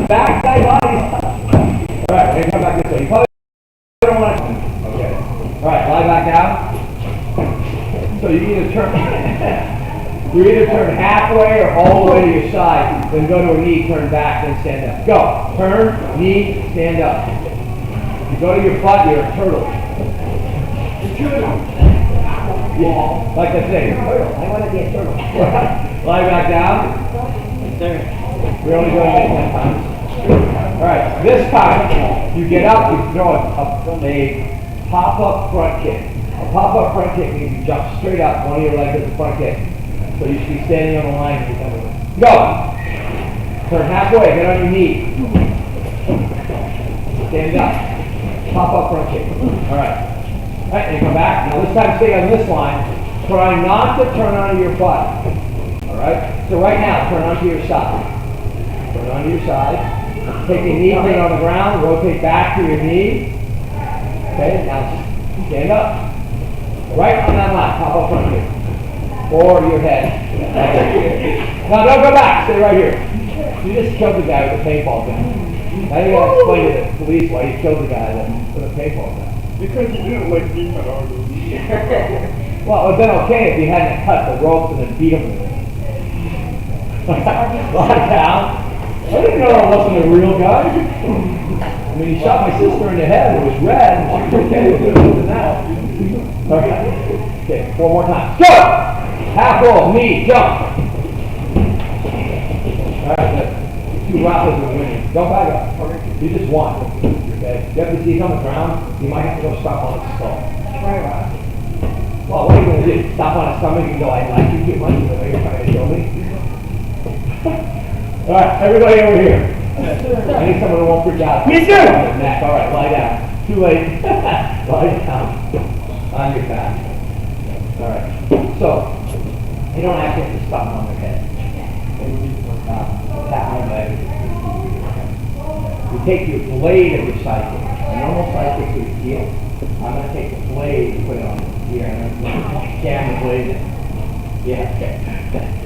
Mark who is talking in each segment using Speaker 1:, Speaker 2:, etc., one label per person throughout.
Speaker 1: back side body's touching. All right, we're gonna come back this way. You probably don't want to. Okay. All right, lie back down. So you either turn, you either turn halfway or all the way to your side. Then go to a knee, turn back, then stand up. Go. Turn, knee, stand up. You go to your butt, you're a turtle. Yeah, like I say, turtle. I want to be a turtle. Lie back down. We're only doing it 10 times. All right, this time you get up, you throw a pop-up front kick. A pop-up front kick means you jump straight up, one of your legs is a front kick. So you should be standing on the line. Go. Turn halfway, get on your knee. Stand up. Pop-up front kick. All right. All right, and come back. Now this time stay on this line. Try not to turn onto your butt. All right? So right now, turn onto your side. Turn onto your side. Take your knee, put it on the ground, rotate back to your knee. Okay, now stand up. Right on that line, pop up front here. Or your head. Now don't go back, stay right here. You just killed the guy with a paintball gun. Now you gotta explain to the police why you killed the guy with a paintball gun.
Speaker 2: Because he didn't like me at all.
Speaker 1: Well, it would have been okay if you hadn't cut the ropes and then beat him with it. Lie down. I didn't know I wasn't a real guy. I mean, he shot my sister in the head. It was red. And she was okay with it. Other than that. Okay. Okay. 4 more times. Go! Half roll. Knee. Jump. All right. Good. 2 rapids are winning. Don't back up. You just won. Okay. You have to see it on the ground. You might have to go stop on its skull. Well, what are you going to do? Stop on its stomach and go, I'd like you too much. The way you're trying to kill me. All right, everybody over here. I need someone who won't freak out. Me too! Neck. All right, lie down. Too late. Lie down. On your back. All right. So, you don't actually have to stop on their head. Tap on the leg. You take your blade of your sidekick. A normal sidekick is heel. I'm going to take the blade and put it on here. And I'm going to jam the blade in. Yeah, okay.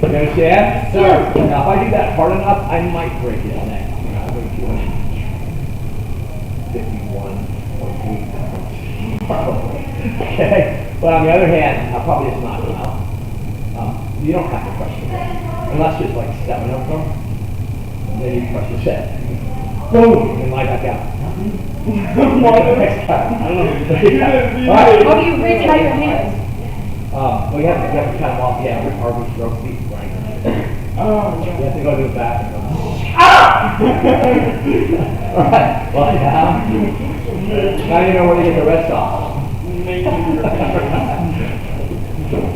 Speaker 1: You understand? Sure. Now, if I do that hard enough, I might break his neck. You know, I'll break 251 probably. Okay? But on the other hand, I'll probably just knock him out. You don't have to crush the head. Unless there's like 7 of them. And then you crush his head. Boom! And lie back out. Next time. I don't know. All right.
Speaker 3: How do you reach out your hands?
Speaker 1: Well, you have to kind of walk, yeah, with Harvey stroke feet, right? Oh, you have to go to the back and go, ah! All right, lie down. Now you know where to get the rest off.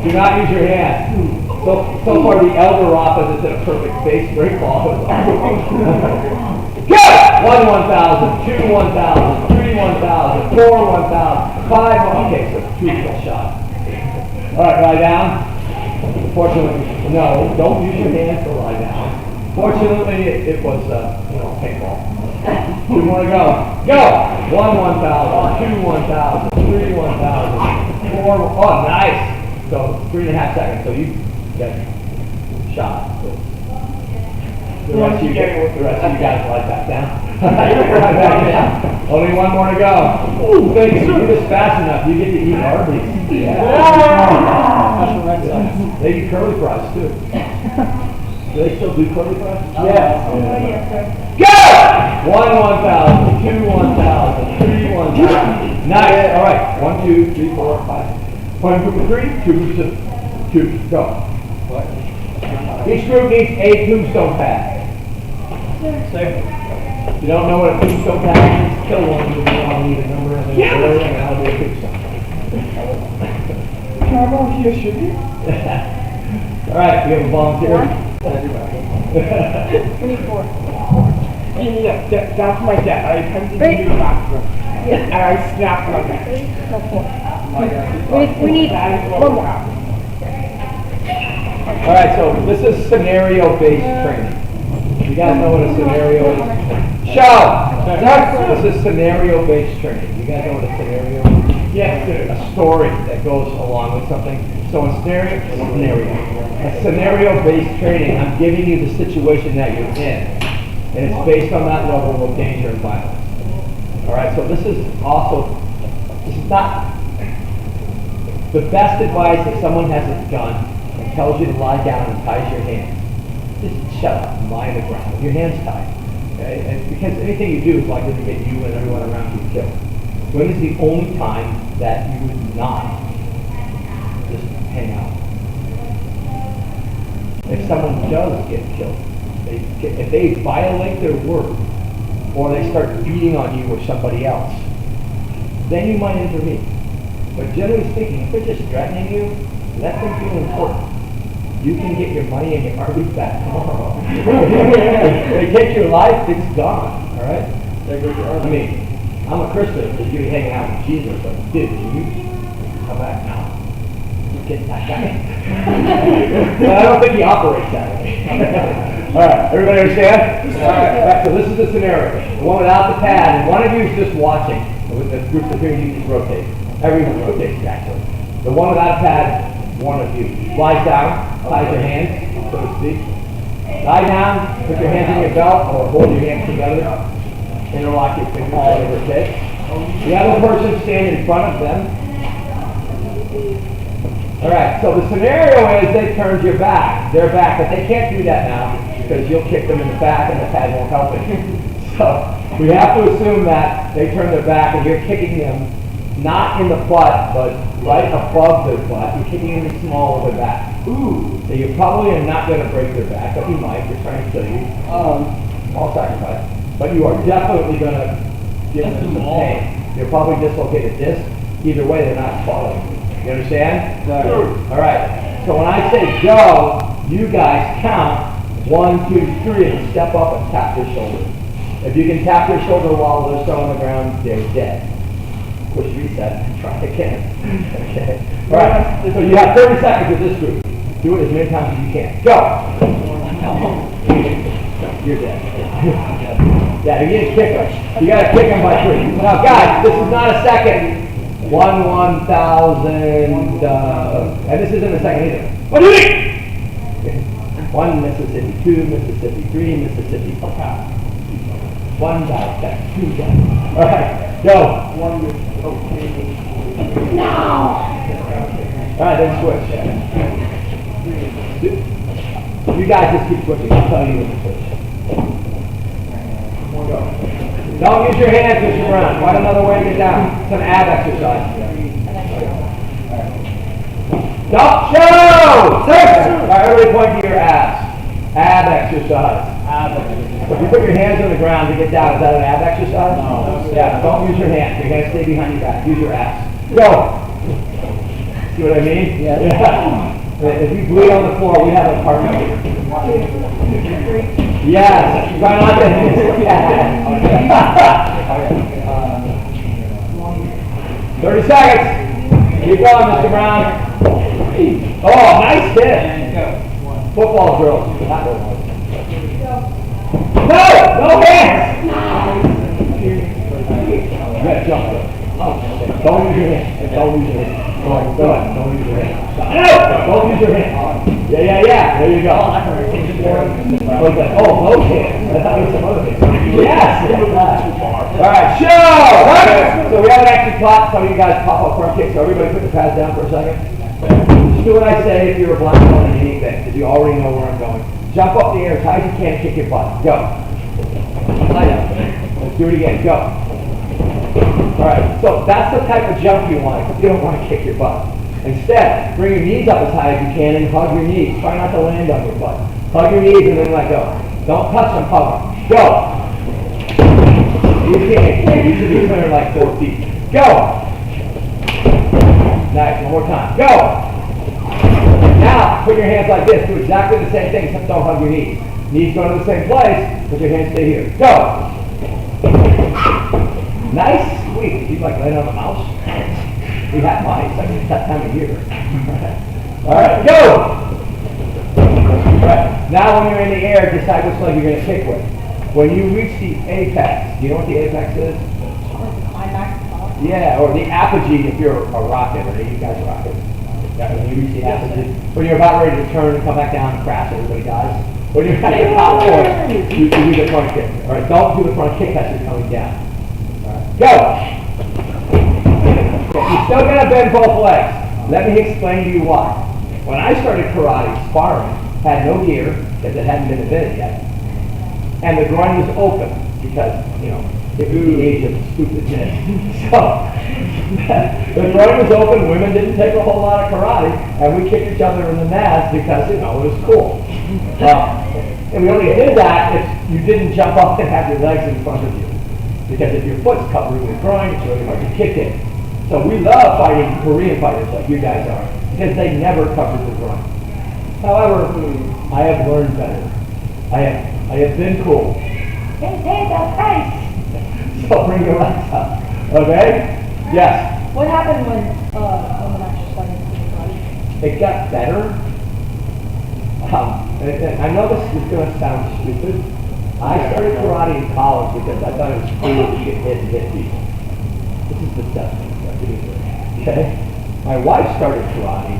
Speaker 1: Do not use your hands. So far, the elder opposite did a perfect face break ball. Good! 1, 1,000, 2, 1,000, 3, 1,000, 4, 1,000, 5, okay, so 2 equal shots. All right, lie down. Fortunately, no, don't use your hands to lie down. Fortunately, it was, paintball. 2 more to go. Go! 1, 1,000, 2, 1,000, 3, 1,000, 4, oh, nice. So 3.5 seconds, so you get shot. The rest of you guys lie back down. Lie back down. Only 1 more to go. Ooh, thank you. If you do this fast enough, you get to eat Arby's. Yeah. They do curly fries too. Do they still do curly fries? Yeah. Go! 1, 1,000, 2, 1,000, 3, 1,000. Nice. All right. 1, 2, 3, 4, 5. 1 group of 3, 2 groups of 2. Go. What? Each group needs a tombstone pad. If you don't know what a tombstone pad is, kill one. You want to leave a number in the area and I'll do a tombstone.
Speaker 2: Can I volunteer shooting?
Speaker 1: All right, we have a volunteer.
Speaker 3: We need 4.
Speaker 2: Yeah, that's my dad. I attempted to do the bathroom. And I snapped my neck.
Speaker 3: No, 4. We need 1 more.
Speaker 1: All right, so this is scenario-based training. You guys know what a scenario is? Shout! This is scenario-based training. You guys know what a scenario is? Yes, a story that goes along with something. So a scenario-based training, I'm giving you the situation that you're in. And it's based on that level of danger and violence. All right, so this is not the best advice if someone has a gun and tells you to lie down and ties your hands. Just shut up and lie on the ground with your hands tied. Okay? And because anything you do is likely to get you and everyone around you killed. When is the only time that you would not just hang out? If someone does get killed, if they violate their word, or they start beating on you or somebody else, then you might intervene. But generally speaking, if they're just threatening you, let them feel important. You can get your money and your Arby's back tomorrow. They take your life, it's gone. All right? I mean, I'm a Christian because you're hanging out with Jesus, but dude, can you come back now? You get that guy. No, I don't think he operates that way. All right, everybody understand? All right, so this is the scenario. The one without the pad, and one of you is just watching. With the groups of people, you just rotate. Everyone rotates, actually. The one without a pad, one of you. Lies down, ties your hands, so to speak. Lie down, put your hands in your belt, or hold your hands together. Interlock your fingers, whatever it takes. The other person stand in front of them. All right, so the scenario is they turned your back. Their back, but they can't do that now because you'll kick them in the back and the pad won't help it. So we have to assume that they turn their back and you're kicking them not in the butt, but right above their butt. You're kicking them in the small of their back. Ooh, so you probably are not going to break their back, but you might. They're trying to kill you. Small sacrifice. But you are definitely going to give them some pain. You'll probably dislocate a disc. Either way, they're not following. You understand? Sure. All right. So when I say go, you guys count 1, 2, 3, and step up and tap their shoulder. If you can tap their shoulder while they're still on the ground, they're dead. Push reset and try again. Okay. All right. So you have 30 seconds with this group. Do it as many times as you can. Go. You're dead. Yeah, you need to kick them. You got to kick them by 3. Now, guys, this is not a second. 1,000, and this isn't a second either. What do you mean? 1 Mississippi, 2 Mississippi, 3 Mississippi, 1 dive, 2 dive. All right, go. 1 Mississippi. No! All right, then switch. You guys just keep switching. I'll tell you when to switch. Go. Don't use your hands, Mr. Brown. Find another way to get down. It's an ab exercise. Don't show! Six! All right, everybody point to your abs. Ab exercise. If you put your hands on the ground to get down, is that an ab exercise? No. Yeah, don't use your hands. Your hands stay behind your back. Use your abs. Go! See what I mean? Yeah. If you bleed on the floor, we have a partner here. Yes. Try not to hit it. 30 seconds. Keep going, Mr. Brown. Oh, nice hit. Football drills. No hands. You gotta jump. Don't use your hands. Don't use your hands. Go ahead. Don't use your hands. No! Don't use your hands. Yeah. There you go. Oh, those hands. I thought it was some other things. Yes! Alright, show! So we have an action clock. Some of you guys pop up front kick, so everybody put the pads down for a second. Just do what I say if you're a blind belt in anything, because you already know where I'm going. Jump up the air as high as you can, kick your butt. Go. Lie down. Let's do it again. Go. Alright, so that's the type of jump you want. You don't want to kick your butt. Instead, bring your knees up as high as you can and hug your knees. Try not to land on your butt. Hug your knees and then let go. Don't touch them, hug them. Go! You can't. You should be clear like 4 feet. Go! Nice, one more time. Go! Now, put your hands like this. Do exactly the same thing, except don't hug your knees. Knees go to the same place, but your hands stay here. Go! Nice squeeze. You like laying on a mouse? We have mice. I mean, it's that time of year. All right, go! All right. Now when you're in the air, decide which leg you're going to kick with. When you reach the apex, do you know what the apex is? Yeah, or the apogee if you're a rocket, or you guys rocket. When you reach the apogee, when you're about ready to turn and come back down and crash, everybody dies. When you're at the top floor, you do the front kick. All right, don't do the front kick as you're coming down. All right, go. You're still gonna bend both legs. Let me explain to you why. When I started karate, sparring had no gear because it hadn't been invented yet, and the groin was open because it was the age of stupidness. So the groin was open. Women didn't take a whole lot of karate, and we kicked each other in the nads because it was cool. And we only did that if you didn't jump up and have your legs in front of you. Because if your foot's covering the groin, it's really hard to kick it. So we love fighting Korean fighters like you guys are, because they never covered the groin. However, I have learned better. I have been cool. So bring your legs up. Okay? Yes?
Speaker 3: What happened when actually started karate?
Speaker 1: It got better. And I know this is going to sound stupid. I started karate in college because I thought it was cool to get hit and hit people. This is the stuff. Okay? My wife started karate,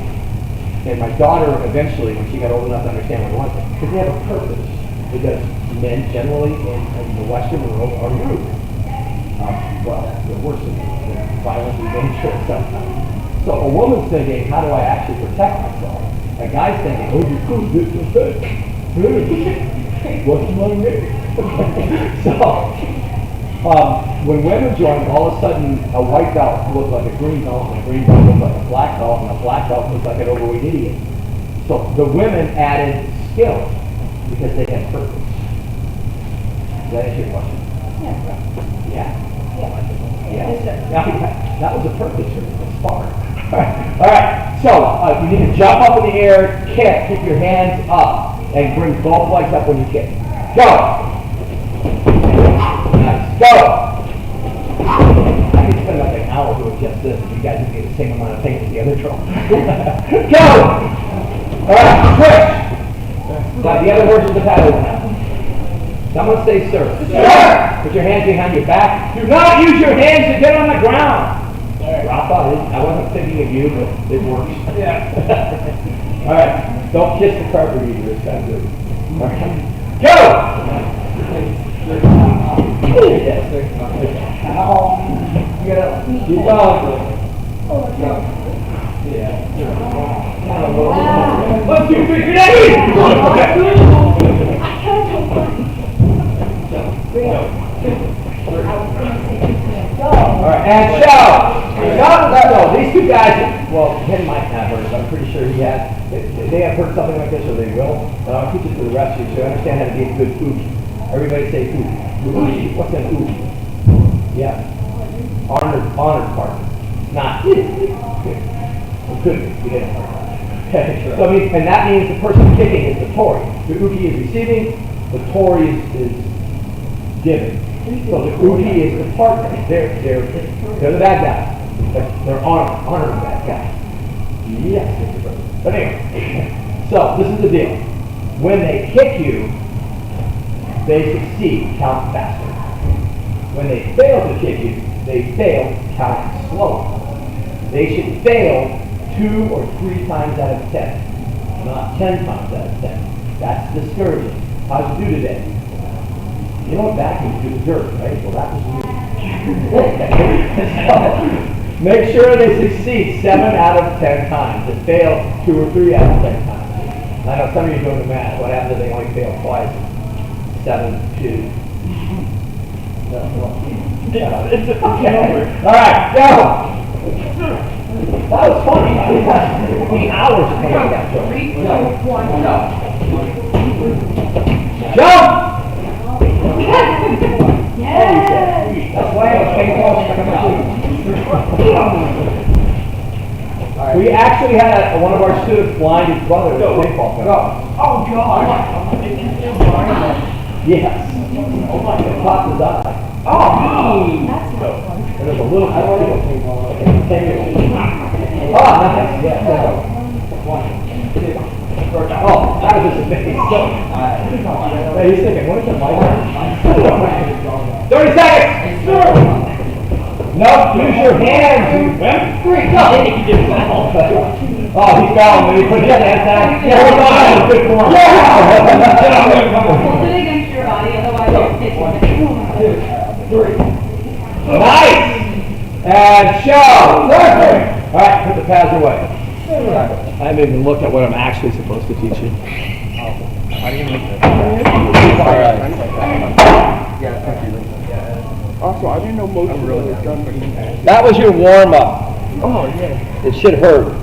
Speaker 1: and my daughter eventually, when she got old enough to understand what it was, because they have a purpose. Because men generally in the Western world are rude. Well, they're worse than they're violently dangerous sometimes. So a woman's thinking, how do I actually protect myself? A guy's thinking, oh, you're cool, this is good. What's my name? So, when women joined, all of a sudden a white belt looked like a green belt, and a green belt looked like a black belt, and a black belt looked like an overweight idiot. So the women added skill because they had purpose. Does that answer your question? Yeah. That was a purpose for the spar. All right. So you need to jump up in the air, kick, keep your hands up, and bring both legs up when you kick. Go. Nice. Go. I could spend like an hour doing just this, and you guys would get the same amount of pain as the other girl. Go. All right. Switch. Now the other horse is the paddle now. Someone say sir. Sir. Put your hands behind your back. Do not use your hands to get on the ground. Drop on it. I wasn't thinking of you, but it works. Yeah. All right. Don't kiss the carpet either. It's kind of good. All right. Go! Keep going. Yeah. 1, 2, 3, 3, all right, and show. These two guys, well, Ken might have heard it, but I'm pretty sure he has. They have heard something like this, or they will. But I'll teach it to the rest of you so you understand how to be a good uki. Everybody say uki. Uki. What's an uki? Yeah. Honored partner. Not good. Well, good. You didn't learn that. Okay. So, and that means the person kicking is the tori. The uki is receiving, the tori is giving. So the uki is the partner. They're the bad guys. They're honoring the bad guys. Yes, Mr. President. But anyway, so this is the deal. When they kick you, they succeed, count faster. When they fail to kick you, they fail, count slower. They should fail 2 or 3 times out of 10, not 10 times out of 10. That's discouraging. How'd you do today? You know what vacuums do the dirt, right? Well, that was me. So, make sure they succeed 7 out of 10 times and fail 2 or 3 out of 10 times. I know some of you doing the math. What happens if they only fail twice? 7, 2. All right, go. That was funny. How many hours of making that joke?
Speaker 3: 3, 2, 1, go.
Speaker 1: Jump!
Speaker 3: Yes!
Speaker 1: That's why I was paying We actually had one of our students blind his brother with a paintball gun.
Speaker 2: Oh, God.
Speaker 1: Yes. Oh my God. It popped his eye.
Speaker 2: Oh,
Speaker 3: That's not fun.
Speaker 1: And there's a little Oh, nice. Yeah. Oh, that was just amazing. Hey, he's thinking, what is it, Mike? 30 seconds! No, use your hands. 3, go! Oh, he fell when he put his hands down. Yeah, hold on, good form.
Speaker 4: Hold it against your body, otherwise you'll hit one.
Speaker 1: Nice! And show! Perfect! All right, put the pads away. I haven't even looked at what I'm actually supposed to teach you.
Speaker 2: Also, I didn't know most of it was done.
Speaker 1: That was your warm-up.
Speaker 2: Oh, yeah.
Speaker 1: It should hurt.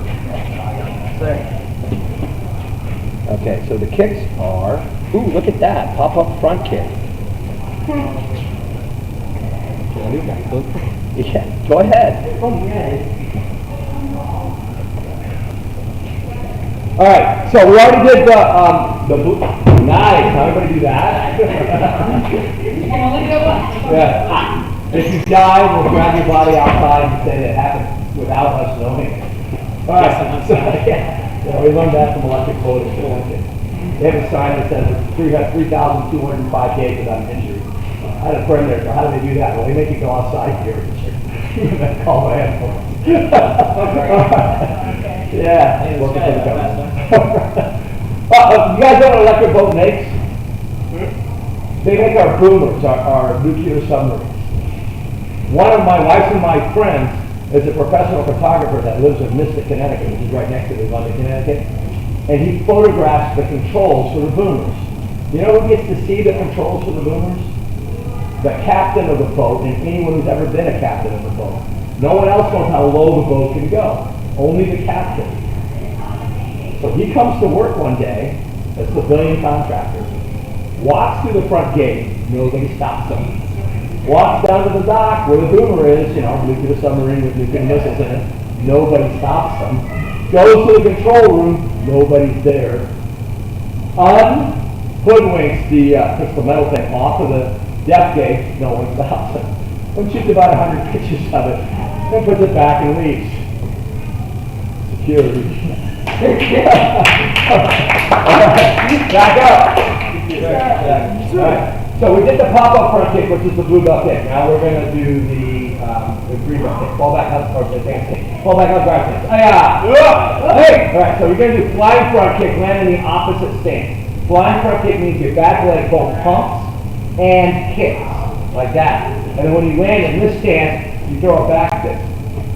Speaker 1: Okay, so the kicks are, ooh, look at that, pop-up front kick. Yeah, go ahead. All right, so we already did the boot. Nice, how everybody do that?
Speaker 4: You can only do it once.
Speaker 1: Yeah. If you die, we'll grab your body outside and say that it happened without us knowing. All right, so, yeah, we learned that from electric boating. They have a sign that says 3,205 days without an injury. I had a friend there, so how do they do that? Well, they make you go outside here. Call my ambulance. Yeah, working for the government. You guys know what an electric boat makes? They make our boomers, our nuclear submarines. One of my wife's and my friends is a professional photographer that lives in Mystic, Connecticut, which is right next to me, London, Connecticut. And he photographs the controls for the boomers. You know who gets to see the controls for the boomers? The captain of the boat and anyone who's ever been a captain of the boat. No one else knows how low the boat can go. Only the captain. So he comes to work one day, a civilian contractor, walks through the front gate, nobody stops him. Walks down to the dock where the boomer is, you know, nuclear submarine with nuclear missiles in it, nobody stops him. Goes to the control room, nobody's there. Hoodwinks puts the metal thing off of the depth gauge, no one stops him. And shoots about 100 pictures of it, and puts it back and leaves. Security. Back up. Right. So we did the pop-up front kick, which is the blue belt kick. Now we're going to do the green belt kick. Fall back up, or the advanced kick. Fall back up, drive kick. Hey! All right, so we're going to do flying front kick, land in the opposite stance. Flying front kick means your back leg both pumps and kicks, like that. And then when you land in this stance, you throw a back kick.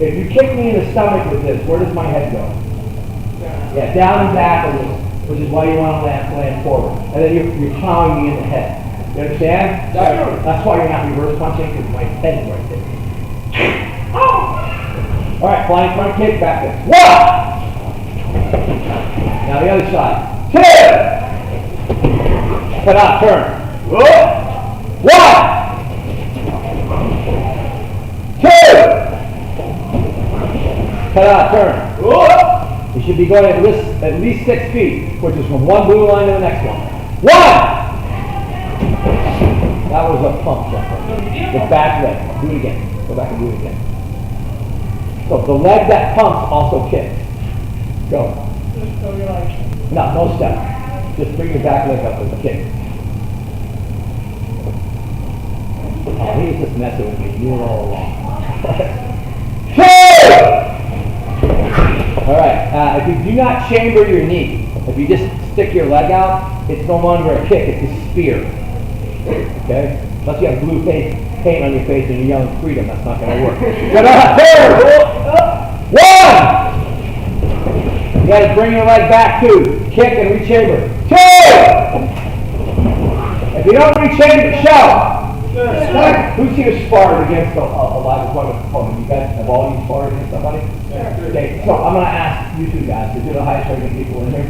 Speaker 1: If you kick me in the stomach with this, where does my head go? Yeah, down and back a little, which is why you want to land forward. And then you're plowing me in the head. You understand? That's why you're not reverse punching, because my head is right there. All right, flying front kick, back kick. 1! Now the other side. 2! Cut out, turn. 1! 2! Cut out, turn. You should be going at least 6 feet, which is from one blue line to the next one. 1! That was a pump jump. The back leg. Do it again. Go back and do it again. So the leg that pumps also kicks. Go. No step. Just bring your back leg up with a kick. Oh, he was just messing with me. You were all along. 2! All right. If you do not chamber your knee, if you just stick your leg out, it's no longer a kick, it's a spear. Okay? Unless you have blue paint on your face and you're yelling freedom, that's not going to work. Good on, 2! 1! You got to bring your leg back too. Kick and rechamber. 2! If you don't rechamber, shout. Who's here sparred against a live opponent? You guys have all you sparred against somebody? Okay, so I'm going to ask you two guys, because you're the highest rated people in here.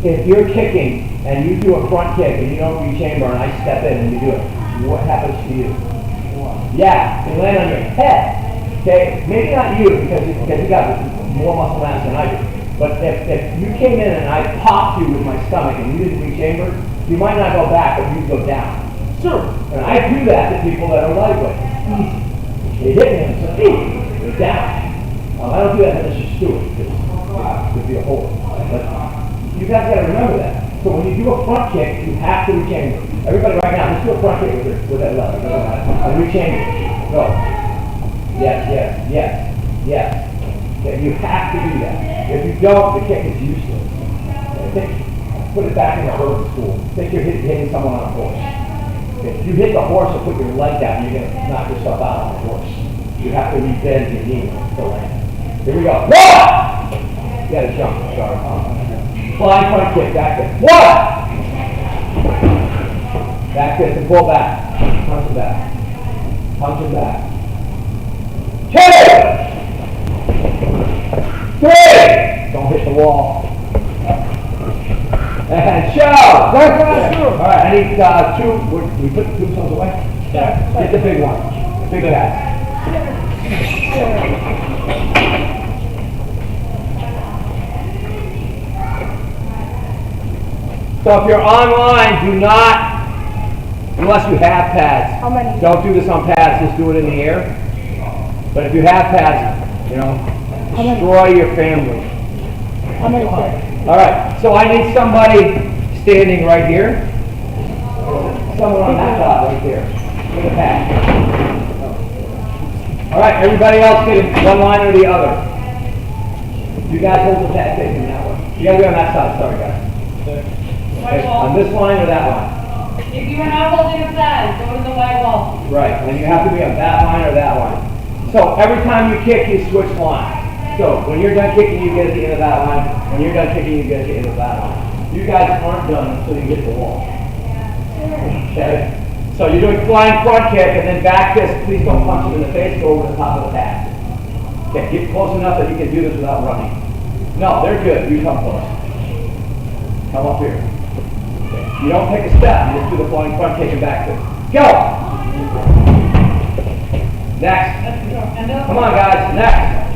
Speaker 1: If you're kicking and you do a front kick and you don't rechamber and I step in and you do it, what happens to you? Yeah, you land on your head. Okay, maybe not you because you got more muscle mass than I do. But if you came in and I popped you with my stomach and you didn't rechamber, you might not go back, but you'd go down. Sure. And I do that to people that are lightweight. They hit me and say, they're down. I don't do that to Mr. Stewart because it would be a hole. But you guys got to remember that. So when you do a front kick, you have to rechamber. Everybody right now, just do a front kick with that leg. And rechamber. Go. Yes. Okay, you have to do that. If you don't, the kick is useless. Put it back in the urban school. Think you're hitting someone on a horse. Okay, if you hit the horse and put your leg down, you're going to knock yourself out on the horse. You have to re-bend your knee to land. Here we go. One! You got to jump, sharp. Flying front kick, back kick. One! Back kick and pull back. Punch him back. Punch him back. Two! Three! Don't hit the wall. And show! All right, I need two. We put the tombstones away? Yeah. Get the big one. The big guy. So if you're online, do not, unless you have pads.
Speaker 3: How many?
Speaker 1: Don't do this on pads, just do it in the air. But if you have pads, you know, destroy your family.
Speaker 3: How many pads?
Speaker 1: All right, so I need somebody standing right here. Someone on that side right there with a pad. All right, everybody else get one line or the other. You guys hold the pad facing that way. You gotta be on that side, sorry guys.
Speaker 4: White
Speaker 1: On
Speaker 4: wall.
Speaker 1: this line or that line?
Speaker 4: If you are not holding a flag, go to the white wall.
Speaker 1: Right, and you have to be on that line or that line. So every time you kick, you switch line. So when you're done kicking, you get at the end of that line. When you're done kicking, you get at the end of that line. You guys aren't done until you hit the wall. Okay? So you're doing flying front kick and then back fist. Please don't punch him in the face, go over the top of the pad. Okay, get close enough that you can do this without running. No, they're good. You come close. Come up here. Okay. You don't take a step, you just do the flying front kick and back fist. Go! Next. Come on, guys. Next.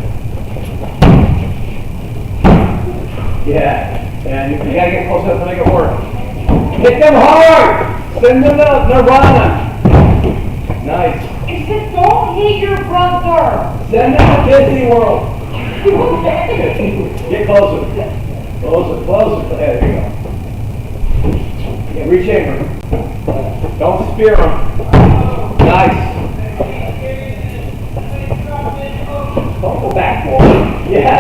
Speaker 1: Yeah. And you gotta get close enough to make it work. Hit them hard! Send them up. They're running. Nice.
Speaker 4: It said don't hit your brother.
Speaker 1: Send them to Disney World. Get closer. Closer, closer. There you go. Yeah, reach in. Don't spear them. Nice. Don't go back for him. Yeah.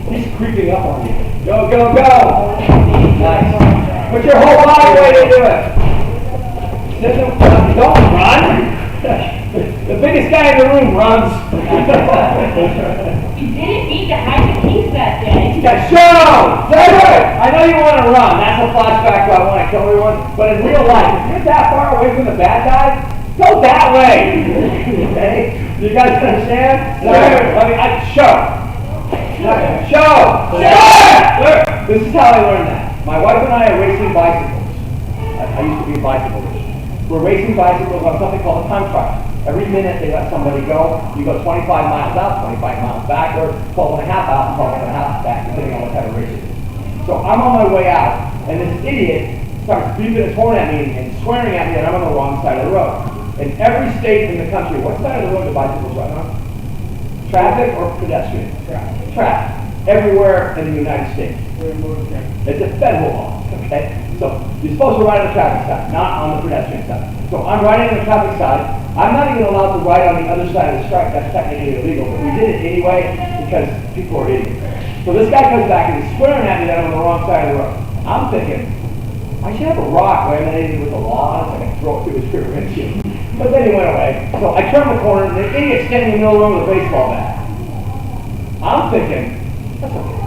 Speaker 1: He's creeping up on you. Go, go, go. Nice. Put your whole body weight into it. Send them, don't run. The biggest guy in the room runs.
Speaker 4: You didn't need to hide the keys that day.
Speaker 1: Yeah, show! I know you want to run. That's a flashback to I want to kill everyone. But in real life, if you're that far away from the bad guy, go that way. Okay? You guys understand? Show! Show! This is how I learned that. My wife and I are racing bicycles. I used to be a bicyclist. We're racing bicycles on something called a time trial. Every minute they let somebody go. You go 25 miles out, 25 miles back, or 12 and a half out, 12 and a half back, depending on what type of race it is. So I'm on my way out, and this idiot starts beeping his horn at me and swearing at me that I'm on the wrong side of the road. In every state in the country, what side of the road do bicycles run on? Traffic or pedestrian? Traffic. Everywhere in the United States. It's a federal law, okay? So you're supposed to ride on the traffic side, not on the pedestrian side. So I'm riding on the traffic side. I'm not even allowed to ride on the other side of the stripe. That's technically illegal, but we did it anyway because people are idiots. So this guy comes back and he's swearing at me that I'm on the wrong side of the road. I'm thinking, I should have a rock laminated with the law so I can throw it through his rear windshield. But then he went away. So I turned the corner and the idiot's standing in the middle of the road with a baseball bat. I'm thinking, that's okay.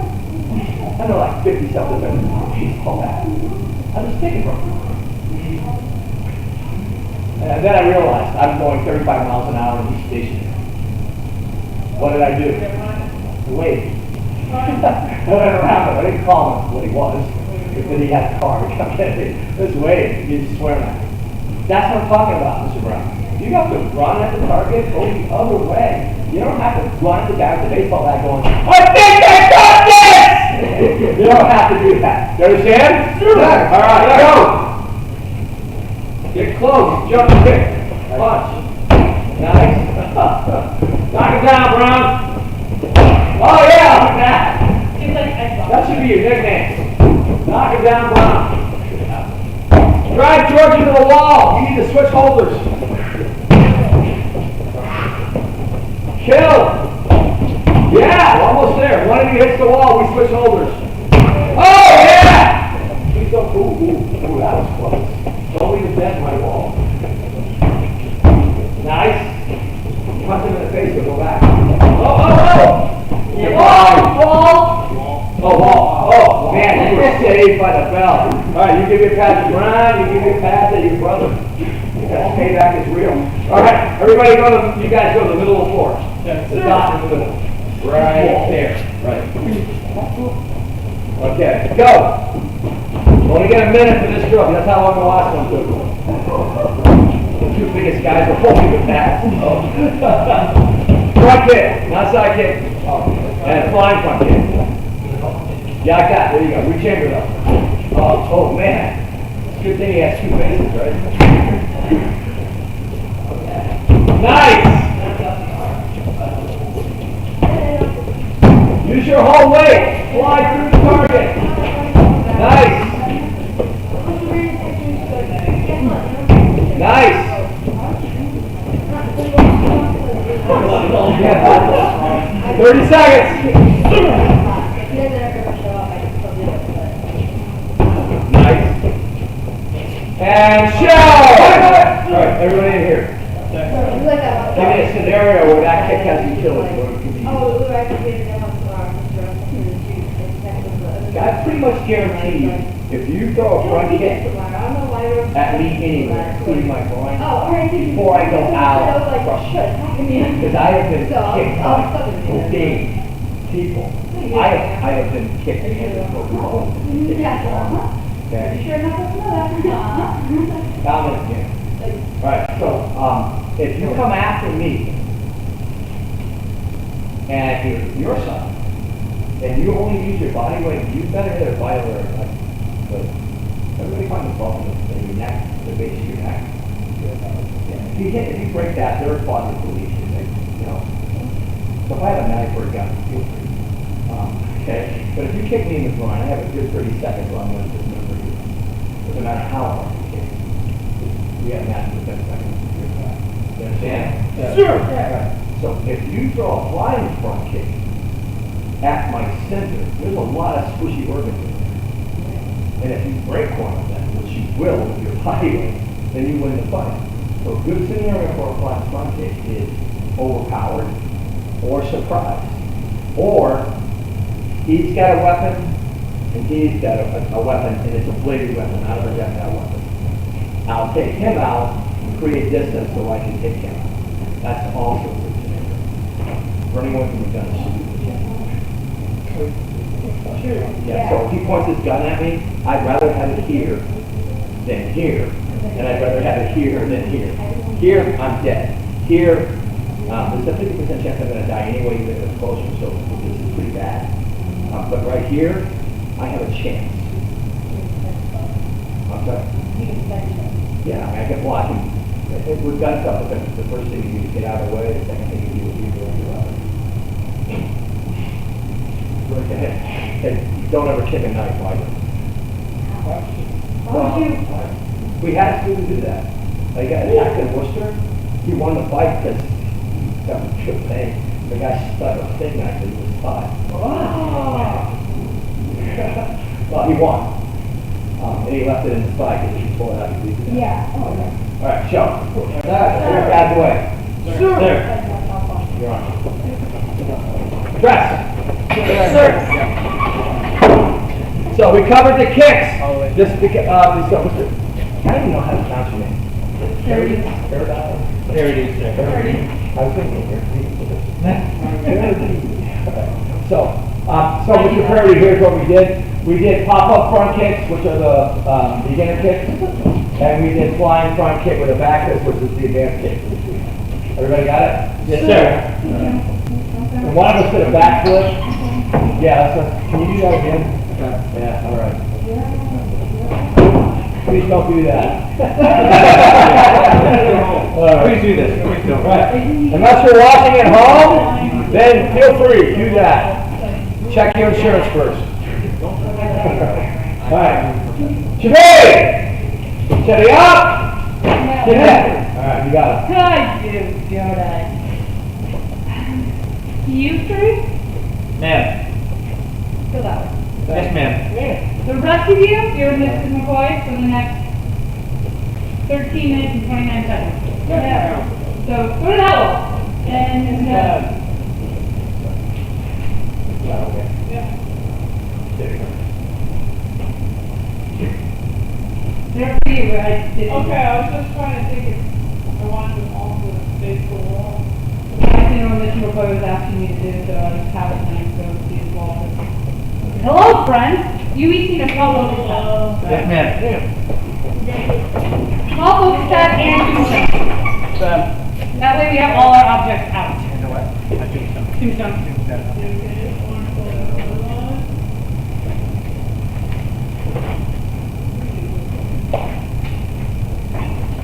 Speaker 1: I know like 50 something baseball bat. I just take it from him. And then I realized I'm going 35 miles an hour in each station. What did I do? Wait. Whatever happened, I didn't call him what he was. Because then he had a car to come get me. Just wait, he's swearing at me. That's what I'm talking about, Mr. Brown. You have to run at the target, go the other way. You don't have to run at the guy with the baseball bat going, I think I got this! You don't have to do that. You understand? Sure. All right, go! Get close, jump and kick. Punch. Nice. Knock it down, Brown. Oh yeah, look at that.
Speaker 4: It's like I saw.
Speaker 1: That should be your nickname. Knock it down, Brown. Drive George into the wall. You need to switch holders. Kill. Yeah. one of you hits the wall, we switch holders. Oh, yeah! Please don't, ooh, that was close. Don't leave the dent in my wall. Nice. Punch him in the face, he'll go back. Oh! You're
Speaker 4: Wall.
Speaker 1: Oh, wall. Oh, man, you were saved by the bell. All right, you give your pad to Brian, you give your pad to your brother. That payback is real. All right, everybody you guys go to the middle of the floor. The dot in the middle. Right there. Right. Okay, go. Only get a minute for this drill. That's how long the last one took. The two biggest guys are holding the pads. Front kick, not side kick. And flying front kick. Yeah, I got it. There you go. Rechamber it up. Oh, man. It's a good thing he has two bases, right? Nice! Use your whole weight. Fly through the target. Nice. Nice. 30 seconds. Nice. And show! All right, everybody in here. Give me a scenario where that kick has utility. I pretty much guarantee if you throw a front kick at me anywhere, including my groin, before I go out, crush it. Because I have been kicked by big people. I have been kicked in the okay? Dominant game. Alright, so if you come after me and you're your side, and you only use your body weight, you better hit a violator. Everybody find the bump in your neck, the base of your neck. If you break that, they're quadrant deletion, you know. So if I have a knife or a gun, feel free. Okay, but if you kick me in the groin, I have a good 30 seconds where I'm going to dismember you. Doesn't matter how hard you kick. We have that in 10 seconds. You understand?
Speaker 2: Yeah. Sure.
Speaker 1: Right. So if you throw a flying front kick at my center, there's a lot of squishy organs in there. And if you break one of them, which you will with your body weight, then you win the fight. So a good scenario for a flying front kick is overpowered or surprise. Or he's got a weapon and he's got a weapon and it's a bladed weapon. I don't reject that weapon. I'll take him out and create distance so I can hit him. That's also a good scenario. Running away from the gun is yeah, so if he points his gun at me, I'd rather have it here than here. And I'd rather have it here than here. Here, I'm dead. Here, there's a 50% chance I'm going to die anyway, even if it's closer, so this is pretty bad. But right here, I have a chance. I'm sorry? Yeah, I can block him. With gun stuff, the first thing you do is get out of the way, the second thing you do is you go into and don't ever kick a knife either. We had to do that. They got attacked in Worcester. He won the fight because that was true thing. The guy stuck a thing knife in his thigh. Well, he won. And he left it in his thigh because he pulled it out of his thigh.
Speaker 3: Yeah.
Speaker 1: All right, show. There, out the way.
Speaker 2: Sure.
Speaker 1: There. You're on. Dress. So we covered the kicks. This, I don't even know how to pronounce your name. Paradise. I was thinking So Mr. Parody, here's what we did. We did pop-up front kicks, which are the beginner kicks, and we did flying front kick with a back fist, which is the advanced kick. Everybody got it? Yes, sir. And one of us did a backflip. Yeah, can you do that again? Yeah, all right. Please don't do that. Please do this. Right. Unless you're watching at home, then feel free, do that. Check your insurance first. All right. Shabay! Steady up! Get that. All right, you got it.
Speaker 4: I do, don't I? You three?
Speaker 1: Man.
Speaker 4: Go that way.
Speaker 1: Yes, ma'am.
Speaker 4: The rest of you, you're Mrs. McCoy for the next 13 minutes and 29 seconds. Yeah. So go to that wall. And, they're for you, I did.
Speaker 5: Okay, I was just trying to think if I wanted them all to stay for a while.
Speaker 4: I didn't know what Mr. McCoy was asking me to do, so I just have it and go see the wall. Hello, friends. You each need a small focus test.
Speaker 1: Yes, ma'am.
Speaker 4: Small focus test and tombstone. That way we have all our objects out. Tombstone.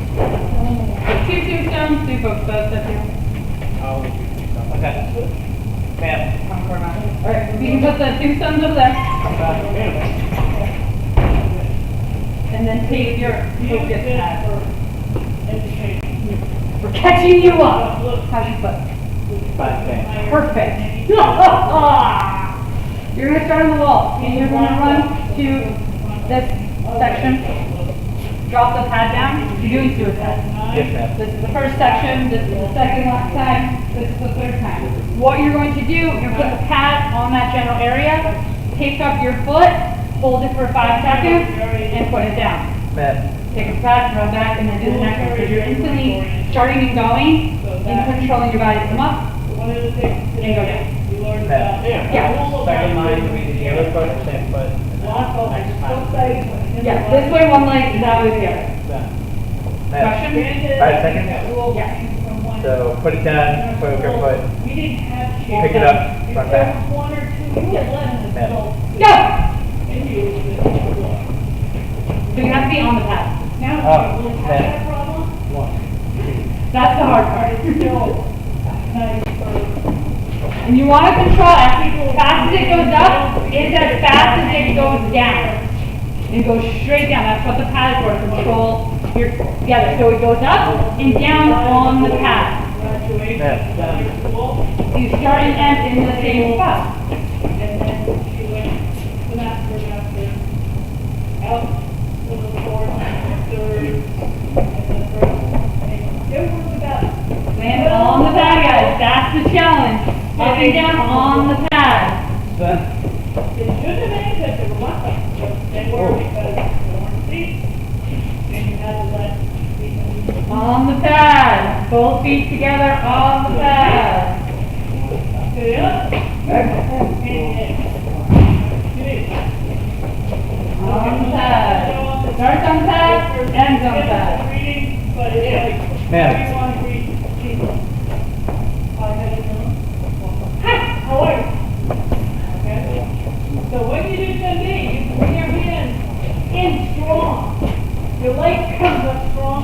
Speaker 4: Two tombstones, two focus tests, that's you.
Speaker 1: Okay. Ma'am.
Speaker 4: Alright, you can put the tombstones over there. And then take your focus pad. We're catching you up. How's your foot? Perfect. You're going to start on the wall, and you're going to run to this section. Drop the pad down. You're doing suicide.
Speaker 1: Yes, ma'am.
Speaker 4: This is the first section, this is the second time, this is the third time. What you're going to do, you're going to put the pad on that general area, pick up your foot, hold it for 5 seconds, and put it down.
Speaker 1: Ma'am.
Speaker 4: Take a pad, run back, and then do the next one. So you're instantly starting and going, and controlling your body to come up,
Speaker 5: One of the things
Speaker 4: and go down.
Speaker 5: you learned
Speaker 1: Ma'am.
Speaker 5: about.
Speaker 4: Yeah.
Speaker 1: Second line, we did the other foot, same foot.
Speaker 4: Yeah, this way one leg, that way the other.
Speaker 1: Ma'am.
Speaker 4: Question?
Speaker 1: 5 seconds?
Speaker 4: Yeah.
Speaker 1: So put it down, put your foot,
Speaker 5: We didn't have.
Speaker 1: pick it up, run back.
Speaker 5: One or two, you had less than
Speaker 1: Ma'am.
Speaker 4: Go!
Speaker 5: and you.
Speaker 4: So you have to be on the pad.
Speaker 5: Now,
Speaker 1: Oh,
Speaker 5: will you have
Speaker 1: ma'am.
Speaker 5: that problem?
Speaker 4: That's the hard part.
Speaker 5: Still, nice for.
Speaker 4: And you want to control as fast as it goes up, is as fast as it goes down. And go straight down. That's what the pad is for, to control your together. So it goes up and down on the pad.
Speaker 1: Ma'am.
Speaker 4: So you start and end in the same spot.
Speaker 5: And then she went to master, out to the fourth, third, and the first. And it was about.
Speaker 4: Land on the pad, guys. That's the challenge. Up and down on the pad.
Speaker 5: It shouldn't have been that they were lucky, but they were because they weren't seats. And you had to let people.
Speaker 4: On the pad. Both feet together on the pad. On the pad. Starts on the pad, ends on the pad.
Speaker 5: But it's like,
Speaker 1: Ma'am.
Speaker 5: everyone reads people. Hi, how are you? Okay? So what you do to me, you bring your hands in strong. Your leg comes up strong,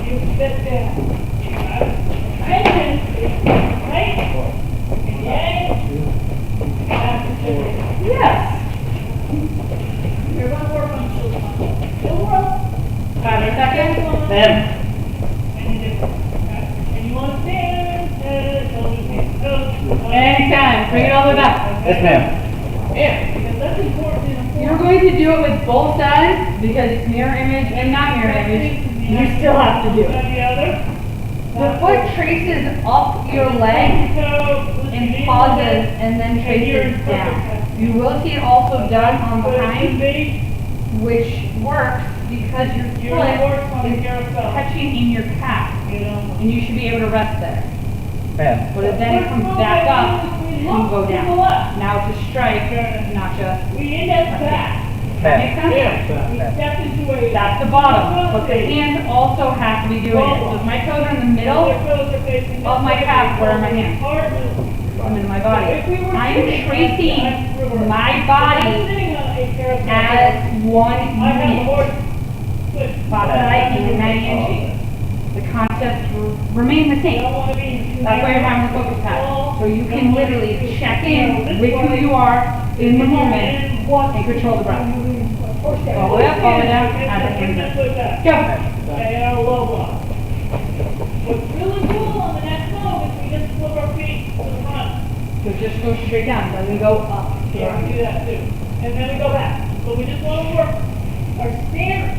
Speaker 5: you sit down. Tension, right? Yay. That's the trick.
Speaker 4: Yes.
Speaker 5: You're gonna work on shoulder. Shoulder.
Speaker 4: 5 seconds.
Speaker 1: Ma'am.
Speaker 5: And you do. And you want to stand, shoulders, hands, toes.
Speaker 4: And time. Bring it all the way back.
Speaker 1: Yes, ma'am.
Speaker 5: Because that's important in a
Speaker 4: You're going to do it with both sides because it's mirror image and not mirror image. You still have to do it.
Speaker 5: The other.
Speaker 4: The foot traces up your leg and pauses and then traces down. You will see it also done on behind, which works because your foot is touching in your calf and you should be able to rest there.
Speaker 1: Ma'am.
Speaker 4: But then it comes back up and you go down. Now it's a strike, not just.
Speaker 5: We end up back.
Speaker 4: That makes sense?
Speaker 5: We
Speaker 1: Ma'am.
Speaker 5: step into a.
Speaker 4: That's the bottom, but the hands also have to be doing it. So if my toes are in the middle of my calf, where are my hands? I'm in my body. I am tracing my body as one unit. Bottom right and 90 inches. The concepts remain the same. That's why you're having the focus pad. So you can literally check in with who you are in the moment and control the breath. All the way up, all the way down, and then go.
Speaker 5: Okay, our low block. What's really cool on the next move is we just flip our feet to the front.
Speaker 4: So just go straight down, doesn't go up.
Speaker 5: Yeah, we do that too. And then we go back. So we just want to work our stance.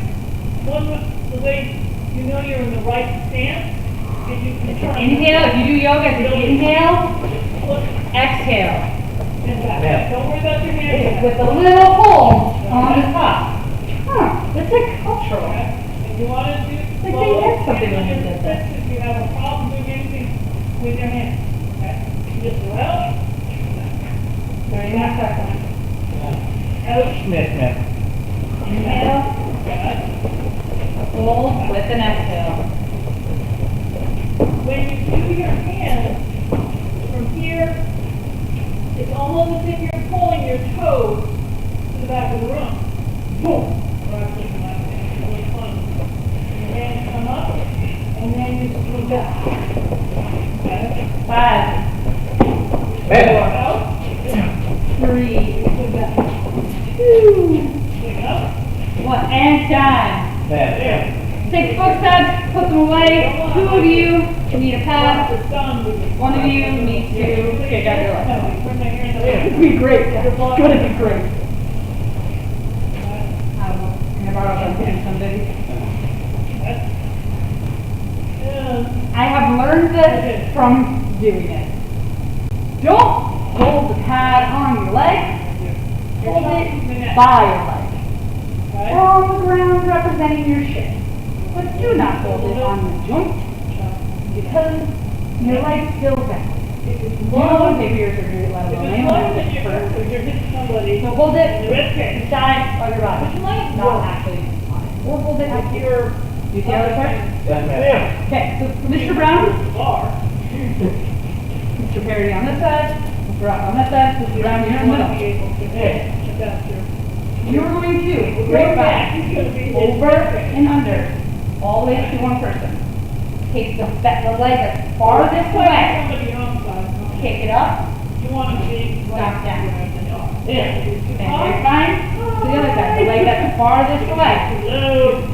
Speaker 5: One with the way you know you're in the right stance. And you can turn.
Speaker 4: Inhale, if you do yoga, it's inhale,
Speaker 5: Look,
Speaker 4: exhale.
Speaker 5: and back.
Speaker 1: Yeah.
Speaker 5: Don't worry about your hands.
Speaker 4: With a little pull on the top. Huh, that's like cultural.
Speaker 5: And you want to do
Speaker 4: Like they
Speaker 5: slow
Speaker 4: had something when they
Speaker 5: and
Speaker 4: did that.
Speaker 5: if you have a problem doing anything with your hands. Okay? You just go out,
Speaker 4: 39 seconds.
Speaker 5: out,
Speaker 1: Smith.
Speaker 4: Inhale, hold with an exhale.
Speaker 5: when you do your hands from here, it's almost as if you're pulling your toes to the back of the room. Boom. Or I'm thinking like that. It's really fun. Your hands come up, and then you screw back. Okay?
Speaker 4: 5,
Speaker 1: Man.
Speaker 5: Out,
Speaker 4: 3,
Speaker 5: screw back.
Speaker 4: 2,
Speaker 5: Pick up.
Speaker 4: 1, and time.
Speaker 1: Man.
Speaker 4: Take the book sets, put them away. 2 of you need a pad.
Speaker 5: The sun with it.
Speaker 4: 1 of you needs to kick out your leg.
Speaker 5: No, we turn the hands away.
Speaker 2: It'd be great. It's gonna be great.
Speaker 4: Can I borrow something someday?
Speaker 5: Yeah.
Speaker 4: I have learned this from doing it. Don't hold the pad on your leg. Hold it by your leg.
Speaker 5: Okay?
Speaker 4: On the ground representing your shin. But do not hold it on the joint because your leg still bends. You don't want to pay for your surgery, let
Speaker 5: If
Speaker 4: alone
Speaker 5: it's
Speaker 4: anyone
Speaker 5: long
Speaker 4: else's
Speaker 5: that you're
Speaker 4: first.
Speaker 5: hurt, you're hitting somebody,
Speaker 4: So hold it
Speaker 5: the red
Speaker 4: to the
Speaker 5: case,
Speaker 4: side of your body.
Speaker 5: Which leg?
Speaker 4: Not actually on it. Or hold it up
Speaker 5: if
Speaker 4: here.
Speaker 5: you're.
Speaker 4: You see how it's hurt?
Speaker 1: Yes, ma'am.
Speaker 4: Okay, so Mr. Brown,
Speaker 5: Bar.
Speaker 4: Mr. Parody on this side, Mr. Rock on this side, Mr. Brown, you're in the middle.
Speaker 5: Be able to adapt your.
Speaker 4: You're going to
Speaker 5: Your
Speaker 4: break
Speaker 5: back
Speaker 4: back
Speaker 5: is gonna be
Speaker 4: over and under, all the way to one person. Take the leg as farthest away,
Speaker 5: Somebody outside.
Speaker 4: kick it up,
Speaker 5: You want to be.
Speaker 4: Knock down.
Speaker 5: Yeah.
Speaker 4: and grapevine to the other side, the leg that's farthest away.
Speaker 5: Low.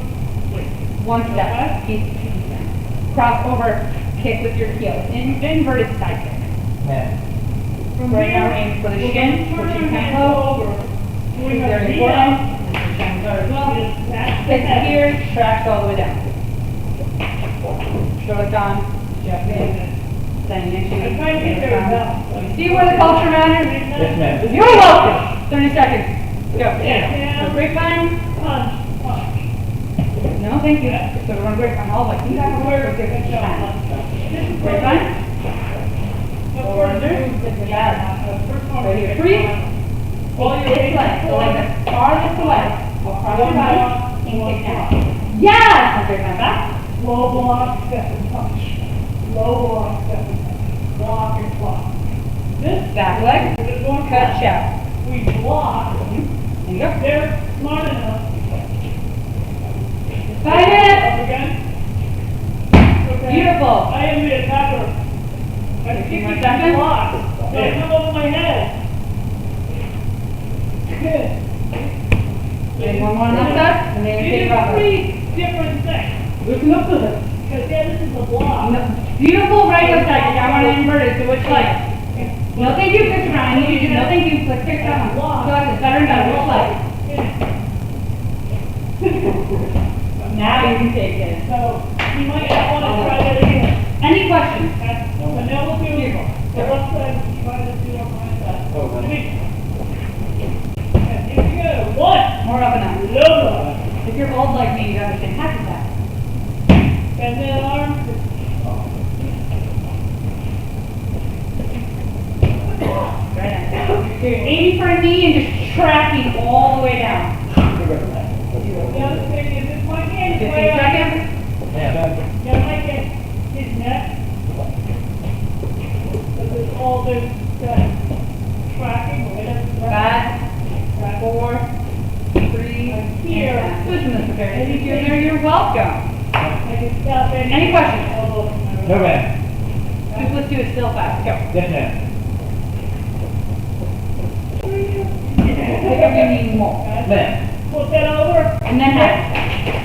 Speaker 4: One step, keep cross over, kick with your heels, inverted side kick.
Speaker 1: Man.
Speaker 5: From
Speaker 4: Right now,
Speaker 5: here,
Speaker 4: aim for the
Speaker 5: we're
Speaker 4: shin,
Speaker 5: gonna
Speaker 4: push
Speaker 5: turn
Speaker 4: your
Speaker 5: our
Speaker 4: hand
Speaker 5: hands
Speaker 4: low,
Speaker 5: over. Doing our
Speaker 4: very
Speaker 5: knee
Speaker 4: important,
Speaker 5: up.
Speaker 4: push your hand low as well.
Speaker 5: That's the
Speaker 4: Kick
Speaker 5: head.
Speaker 4: here, tracks all the way down. Shoulder on, jump in, standing next to you.
Speaker 5: I'm trying to get there now.
Speaker 4: You see where the culture matters?
Speaker 1: Yes, ma'am.
Speaker 4: You're welcome. 30 seconds. Go.
Speaker 5: Yeah.
Speaker 4: So grapevine.
Speaker 5: Punch, punch.
Speaker 4: No, thank you. So we're going grapevine all the way. You have a word or
Speaker 5: Good job. This is
Speaker 4: grapevine.
Speaker 5: the first move that we have. The first one
Speaker 4: Right
Speaker 5: we
Speaker 4: here.
Speaker 5: get
Speaker 4: 3.
Speaker 5: on.
Speaker 4: All your leg, the leg that's farthest away. Across your body. And kick down. Yes! And grapevine back.
Speaker 5: Low block, step and punch. Low block, step and punch. Block and block. This
Speaker 4: Back leg.
Speaker 5: is one
Speaker 4: Cut
Speaker 5: cut.
Speaker 4: shout.
Speaker 5: We block.
Speaker 4: There you go.
Speaker 5: They're smart enough.
Speaker 4: 5 minutes.
Speaker 5: Up again. Okay.
Speaker 4: Beautiful.
Speaker 5: I am the attacker. I
Speaker 4: 15
Speaker 5: keep
Speaker 4: more
Speaker 5: these
Speaker 4: seconds.
Speaker 5: blocks. They come over my head. Good.
Speaker 4: And one more on this side. And then you
Speaker 5: These
Speaker 4: take
Speaker 5: are
Speaker 4: off.
Speaker 5: three different things.
Speaker 4: Listen up to this.
Speaker 5: Because yeah, this is a block.
Speaker 4: Beautiful regular side. I want to invert it. So which leg? No thank you, Mr. Brown. I need you to no thank you. Click that one. So that's better and better. Which leg? Now you can take it.
Speaker 5: So you might not want to try that again.
Speaker 4: Any questions?
Speaker 5: And then we'll do the left side, try to do on my side.
Speaker 1: Oh, no.
Speaker 5: And here we go. One.
Speaker 4: More up and up.
Speaker 5: Low.
Speaker 4: If you're old like me, you understand half of that.
Speaker 5: And then arm.
Speaker 4: Right on. You're aiming for a knee and just tracking all the way down.
Speaker 5: The other thing is if my hand is
Speaker 4: 15
Speaker 5: way up,
Speaker 4: seconds.
Speaker 1: Yeah.
Speaker 5: you might get his neck. Because it's all this tracking, whatever.
Speaker 4: 5, 4, 3,
Speaker 5: Here.
Speaker 4: and Susan, Mr. Perry. If you're there, you're welcome.
Speaker 5: I can stop
Speaker 4: Any questions?
Speaker 1: No, ma'am.
Speaker 4: Just let's do it still fast. Go.
Speaker 1: Yes, ma'am.
Speaker 4: Pick up your knee more.
Speaker 1: Ma'am.
Speaker 5: Flip that over.
Speaker 4: And then half.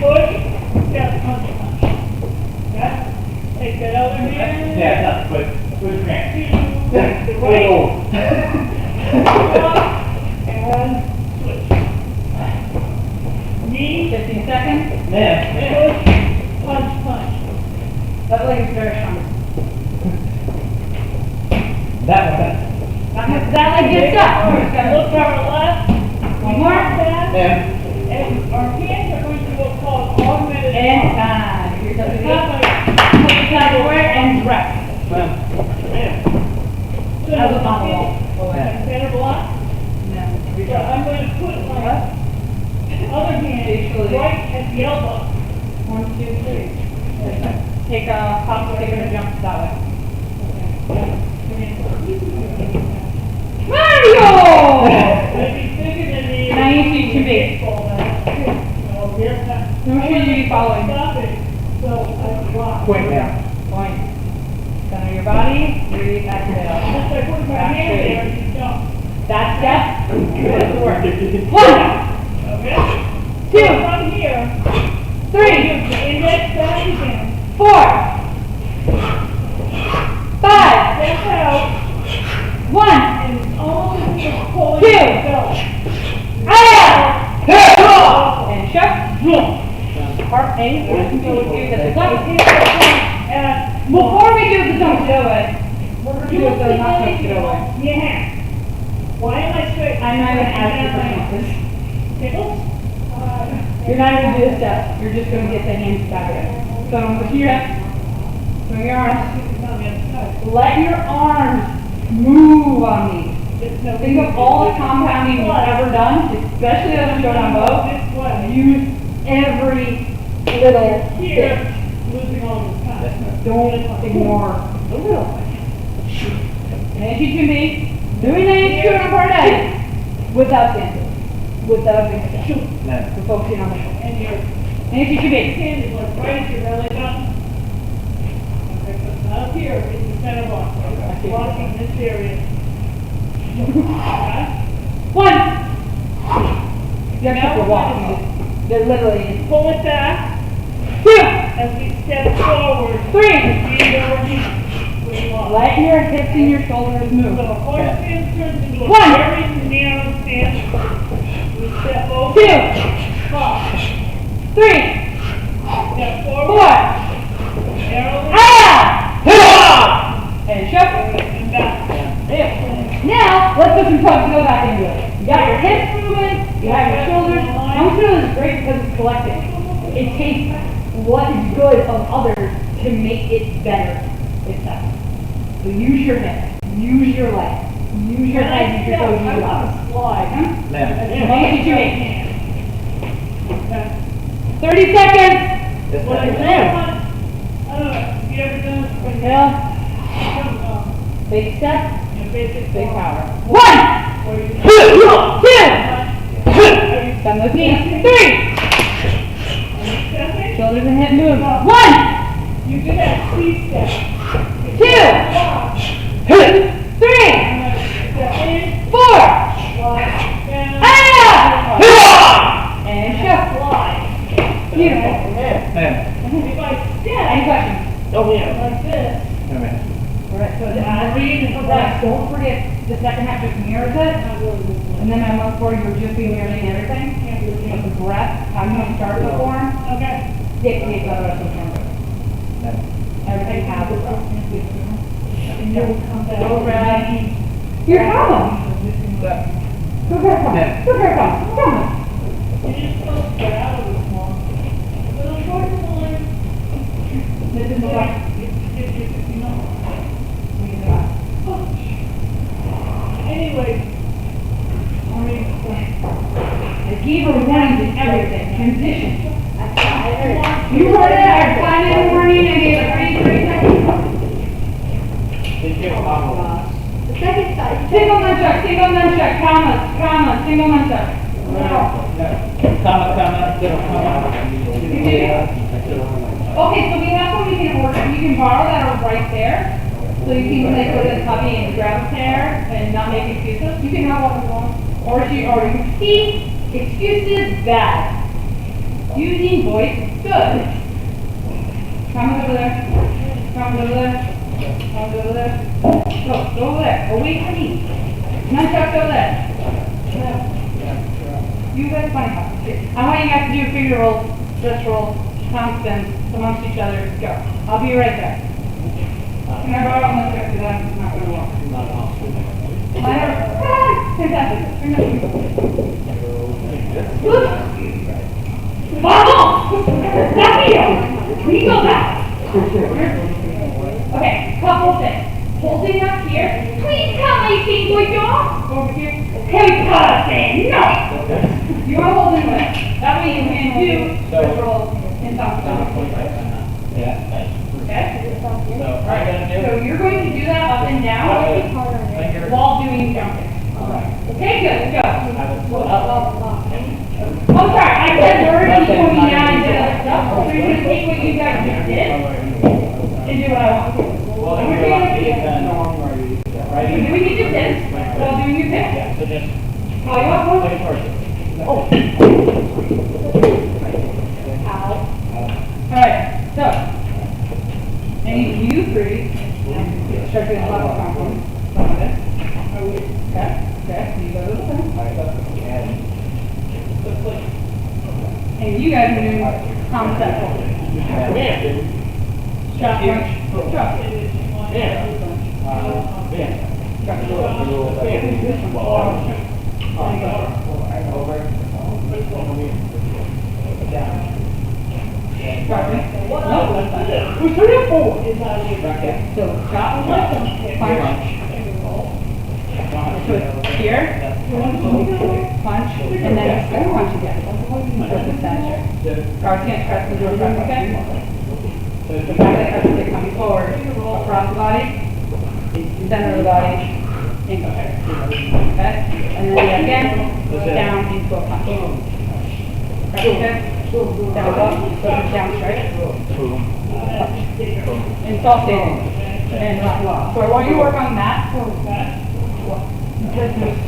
Speaker 5: Push. Step, punch, punch. Okay? Take that other hand.
Speaker 1: Yeah, it's not, but, with your hand.
Speaker 5: To the right.
Speaker 1: Oh.
Speaker 5: Block. And switch. Knee,
Speaker 4: 15 seconds.
Speaker 5: push, punch, punch.
Speaker 4: That leg is very strong.
Speaker 1: That one.
Speaker 4: That leg gets up.
Speaker 5: Look to our left.
Speaker 4: One more.
Speaker 5: Back.
Speaker 1: Yeah.
Speaker 5: And our hands are going to do what's called augmented.
Speaker 4: And time. Here's up to the
Speaker 5: Top
Speaker 4: knee.
Speaker 5: of-
Speaker 4: Put the side forward and rest.
Speaker 5: So,
Speaker 4: That was on the wall.
Speaker 5: center block.
Speaker 4: No.
Speaker 5: So I'm going to put my other hand right at the elbow.
Speaker 4: 1, 2, 3. Take a pop, take a jump that way. Mario!
Speaker 5: Maybe bigger than the.
Speaker 4: Now you see too big.
Speaker 5: So here's that.
Speaker 4: No should you be following.
Speaker 5: Stop it. So I block.
Speaker 1: Point now.
Speaker 4: Point. Center your body, breathe, exhale.
Speaker 5: Just by putting my hand there, you jump.
Speaker 4: That step, put it to work. 1,
Speaker 5: Okay?
Speaker 4: 2,
Speaker 5: From here,
Speaker 4: 3,
Speaker 5: use the index back again.
Speaker 4: 4, 5,
Speaker 5: Step out
Speaker 4: 1,
Speaker 5: and almost as if you're pulling
Speaker 4: Two.
Speaker 5: yourself.
Speaker 4: and shut. Heart aim, so let's do the jump.
Speaker 5: And
Speaker 4: Before we do the jump, do it. We're going to do it so it's not supposed to go away.
Speaker 5: yeah. Why am I straight?
Speaker 4: I'm not going to ask you for answers.
Speaker 5: Tickles?
Speaker 4: You're not going to do the steps. You're just going to get the hands back in. So, lift your hips. Swing your arms. Let your arms move on me. Think of all the compounding you've ever done, especially as I'm showing on both.
Speaker 5: This way.
Speaker 4: Use every little
Speaker 5: Here,
Speaker 4: bit.
Speaker 5: losing all the time.
Speaker 4: Don't ignore the little bit. Nancy to me, doing Nancy to on part A without dancing. Without dancing. We're focusing on the shoulder.
Speaker 5: And your
Speaker 4: Nancy to me.
Speaker 5: hand is like right at your belly button. Okay, so up here is the center block. Blocking this area. Okay?
Speaker 4: 1. You have to walk. They're literally.
Speaker 5: Pull it back
Speaker 4: 2.
Speaker 5: as we step forward.
Speaker 4: 3.
Speaker 5: Hand over knee. Where you want.
Speaker 4: Let your hips and your shoulders move.
Speaker 5: So a horse stance turns into a
Speaker 4: One.
Speaker 5: very narrow stance. We step over.
Speaker 4: 2.
Speaker 5: Pop.
Speaker 4: 3.
Speaker 5: Step
Speaker 4: 4.
Speaker 5: forward. Narrow.
Speaker 4: And shove.
Speaker 5: And back.
Speaker 4: Now, let's put some toes to go back into it. You got your hips moving, you have your shoulders. Home field is great because it's collective. It takes what is good of others to make it better itself. So use your hips, use your legs, use your head, use your toes, use your body.
Speaker 5: Slide.
Speaker 4: Make it you make.
Speaker 5: Okay.
Speaker 4: 30 seconds.
Speaker 5: What I don't want, I don't know, have you ever done this?
Speaker 4: Inhale, big step,
Speaker 5: Basic
Speaker 4: big power. 1,
Speaker 5: Where you
Speaker 4: 2, bend those knees. 3,
Speaker 5: stepping,
Speaker 4: shoulders and hip move. 1,
Speaker 5: you do that speed step.
Speaker 4: 2,
Speaker 5: Walk,
Speaker 4: 3,
Speaker 5: and then step in,
Speaker 4: 4,
Speaker 5: slide, down,
Speaker 4: and shift.
Speaker 5: slide.
Speaker 4: Beautiful.
Speaker 5: If I
Speaker 4: Any
Speaker 5: step
Speaker 4: questions?
Speaker 5: like this,
Speaker 4: Alright, so read the rest. Don't forget the second half just mirrors it. And then I look for you were just be mirroring everything. But the breath, how you start the form,
Speaker 5: okay.
Speaker 4: dictates how the rest of the form goes. Everything has a breath.
Speaker 5: And you'll come back.
Speaker 4: Go breath. You're calm. Go very calm. Go very calm. Calm.
Speaker 5: You just supposed to get out of this one. Little short one.
Speaker 4: This is the one.
Speaker 5: Anyway, I mean,
Speaker 4: I gave her warnings and everything. Transition. You heard it. I signed in a warning and gave her 3 seconds.
Speaker 3: The second side.
Speaker 4: Single nunchuck, commas, single nunchuck. Okay, so we have some we can order, you can borrow that are right there. So you can like go to the puppy and grab a pair and not make excuses. You can have what you want. Or you see, excuses bad. Using voice good. Commas over there. Commas over there. Commas over there. Go over there. Away from me. Nunchuck over there. You guys find out. I want you guys to do finger rolls, just rolls, constant amongst each other. Go. I'll be right there. Can I borrow on this guy? Because I'm not going to walk. Fantastic. Marvel! That's you! We go back. Okay, couple things. Holding up here. Please tell me, think what you're over here. Hey, cousin, no! You are holding it. That way you can do the roll in top. Okay? Alright, so you're going to do that up and down while doing jumping. Okay, good, go. Oh, sorry, I said we're already going down and did other stuff. So you're going to take what you guys just did and do what I want.
Speaker 6: Well,
Speaker 4: We're
Speaker 6: then
Speaker 4: going to
Speaker 6: you're
Speaker 4: do
Speaker 6: right.
Speaker 4: doing your distance while doing your thing.
Speaker 6: Yeah, so just
Speaker 4: Oh, you want
Speaker 6: look at first.
Speaker 4: Alright, so, I need you three, start doing a lot of confidence, some of it. Okay, you go to the front. And you guys are doing concept. Strap punch, drop.
Speaker 2: We're 3 or 4.
Speaker 4: So, chop, punch, here, punch, and then punch again. That's the center. Guard can't press the door back, okay? So the back of the head is coming forward, across the body, center of the body, and go ahead. Okay? And then again, down into a punch. Okay? Down up, so down straight. And soft standing. And so I want you to work on that. Because there's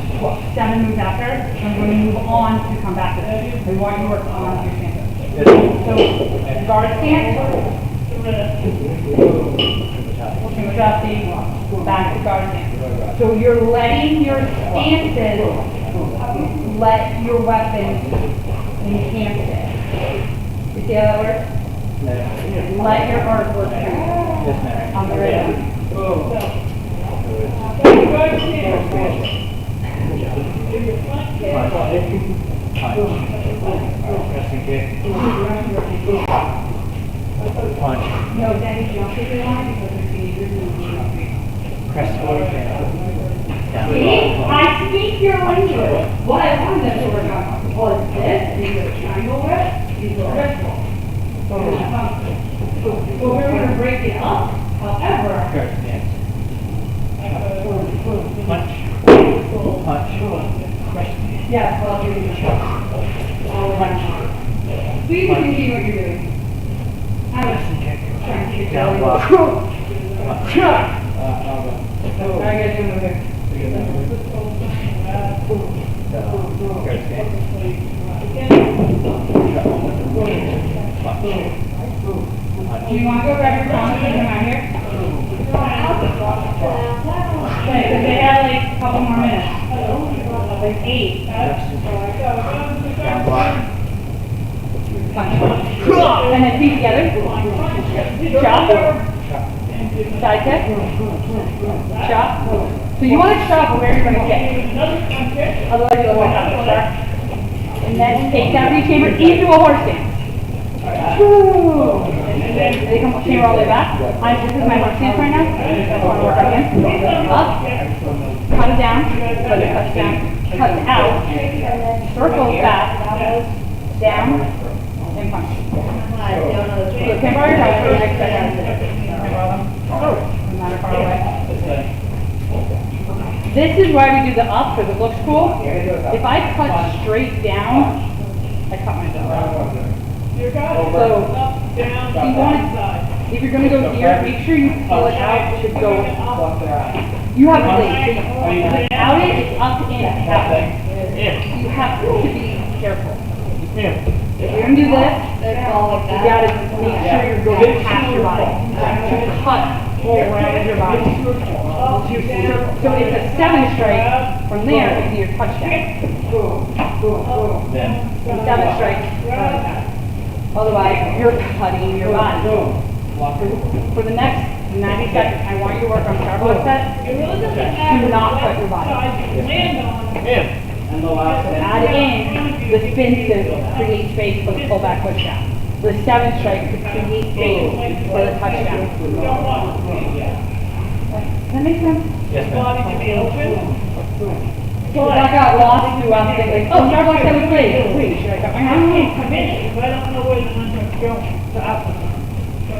Speaker 4: 7 moves after, I'm going to move on to come back to this. I want you to work on your stance. So, guard stance. Back to guard stance. So you're letting your stances let your weapons enhance it. You see how that works? Let your art work on the rhythm. No, Danny, don't take it on because it's easier to See? I speak your language. What I wanted them to work on was this, these are triangle whip, these are vertical. So we're going to break it up, however. Yeah, well, you're going to show. Please continue what you're doing. I was trying to get down. How are you guys doing over here? Do you want to go grab your phone and come out here? Okay, because they have like a couple more minutes. Like 8. And then feet together. Chop. Side kick. Chop. So you want to chop where you're going to kick. Otherwise you'll look up. And then take that reach hammer into a horse stance. They come chamber all the way back. This is my horse stance right now. I want to work again. Up. Cut it down. Let it touch down. Cut out. Circles back. Down. And punch. So can borrow your help for the next set. Can borrow them? I'm not far away. This is why we do the up because it looks cool. If I cut straight down, I cut myself. So if you're going to go here, make sure you pull it out to go. You have a blade. So without it, it's up and out. You have to be careful. If you're going to do this, you got to make sure you're going past your body. Cut around your body. So it's a 7 strike. From there, it's your touchdown. Seven straight. Otherwise, you're cutting your body. For the next 90 seconds, I want you to work on sharp set.
Speaker 5: It really doesn't matter
Speaker 4: Do not cut
Speaker 5: what
Speaker 4: your body.
Speaker 5: side you land on.
Speaker 2: And the last one.
Speaker 4: Add in the spin to create space for the pullback pushdown. The seven strike to create space for the touchdown.
Speaker 5: You don't want
Speaker 4: That makes sense?
Speaker 5: the body to be open.
Speaker 4: So I got lost throughout the thing, like, oh, sharp block seven straight. Wait, should I cut my
Speaker 5: I
Speaker 4: hand?
Speaker 5: can't come in because I don't know where the hunter's going. So up. So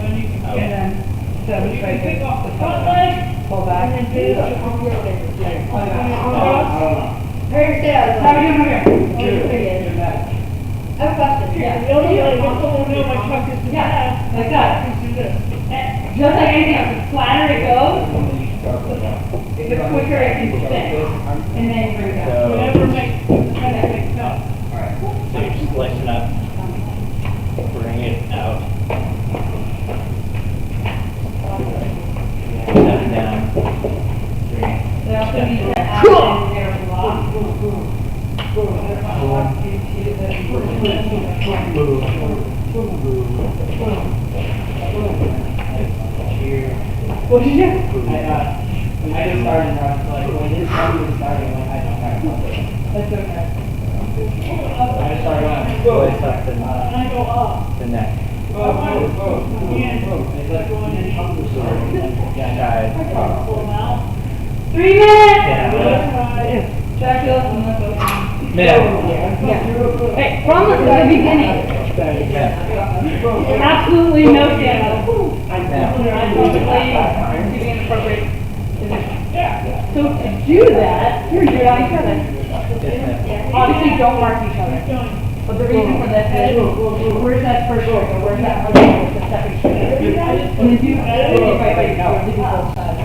Speaker 5: then you can
Speaker 4: And
Speaker 5: get,
Speaker 4: then seven
Speaker 5: you can
Speaker 4: straight,
Speaker 5: pick off the front leg.
Speaker 4: pull back.
Speaker 5: And then do the
Speaker 3: Very sad.
Speaker 4: How are you doing here?
Speaker 3: I have a question.
Speaker 5: The only way to pull my truck is to
Speaker 4: Yeah,
Speaker 5: pass.
Speaker 4: like that.
Speaker 5: Is to do this.
Speaker 4: Just like anything else, the flatter it goes, the quicker it can spin. And then bring it down.
Speaker 5: Whatever makes sense.
Speaker 6: So you just listen up, bring it out. Step down.
Speaker 4: They also need to add in their block.
Speaker 6: Cheer.
Speaker 4: What did you do?
Speaker 2: I just started, and I was like, when this party was starting, like, I don't know.
Speaker 4: That's okay.
Speaker 2: I just started going,
Speaker 6: Place up
Speaker 5: And I go up.
Speaker 6: the neck.
Speaker 5: Again.
Speaker 2: It's like going in hunger story.
Speaker 6: Side.
Speaker 5: Pull them out.
Speaker 4: 3 minutes!
Speaker 6: Yeah.
Speaker 4: Jack Wilson, let's go.
Speaker 6: Middle.
Speaker 4: Yeah. Hey, from the beginning,
Speaker 6: Yeah.
Speaker 4: absolutely no standing.
Speaker 6: Now.
Speaker 4: Absolutely keeping an appropriate position.
Speaker 5: Yeah.
Speaker 4: So to do that, you're gonna do it on each other.
Speaker 6: Dismiss.
Speaker 4: Obviously, don't mark each other.
Speaker 5: Done.
Speaker 4: But the reason for this is, where's that first stroke, or where's that other stroke, the second stroke? And then do, wait, no, do both sides.